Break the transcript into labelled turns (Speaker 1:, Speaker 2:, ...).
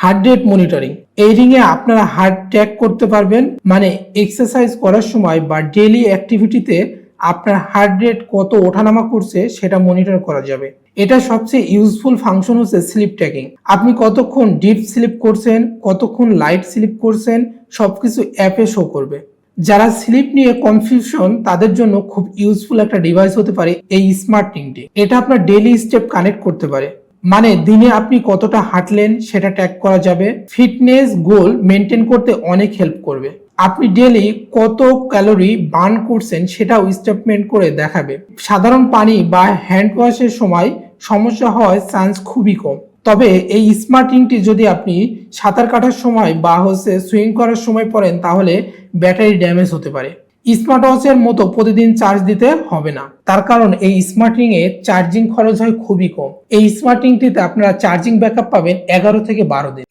Speaker 1: Heart rate monitoring. এই রিংয়ে আপনারা heart track করতে পারবেন, মানে এক্সারসাইজ করার সময় বা ডেইলি অ্যাক্টিভিটিতে আপনার হার্ট রেট কত ওঠানামা করছে সেটা মনিটর করা যাবে। এটা সবচেয়ে ইউজফুল ফাংশন হচ্ছে স্লিপ ট্র্যাকিং। আপনি কতক্ষণ ডিপ স্লিপ করছেন, কতক্ষণ লাইট স্লিপ করছেন, সবকিছু অ্যাপে শো করবে। যারা স্লিপ নিয়ে কনফিউশন তাদের জন্য খুব ইউজফুল একটা ডিভাইস হতে পারে এই স্মার্ট রিংটি। এটা আপনার ডেইলি স্টেপ কানেক্ট করতে পারে, মানে দিনে আপনি কতটা হাঁটলেন সেটা ট্র্যাক করা যাবে। ফিটনেস গোল মেনটেন করতে অনেক হেল্প করবে। আপনি ডেইলি কত ক্যালোরি বার্ন করছেন সেটাও স্টেটমেন্ট করে দেখাবে। সাধারণ পানি বা হ্যান্ড ওয়াশের সময় সমস্যা হওয়ার চান্স খুবই কম। তবে এই স্মার্ট রিংটি যদি আপনি সাঁতার কাটার সময় বা সুইং করার সময় পড়েন তাহলে ব্যাটারি ড্যামেজ হতে পারে। স্মার্ট ওয়াচের মতো প্রতিদিন চার্জ দিতে হবে না, তার কারণ এই স্মার্ট রিং এ চার্জিং খরচ হয় খুবই কম। এই স্মার্ট রিংটিতে আপনারা চার্জিং ব্যাকআপ পাবেন 11 থেকে 12 দিন।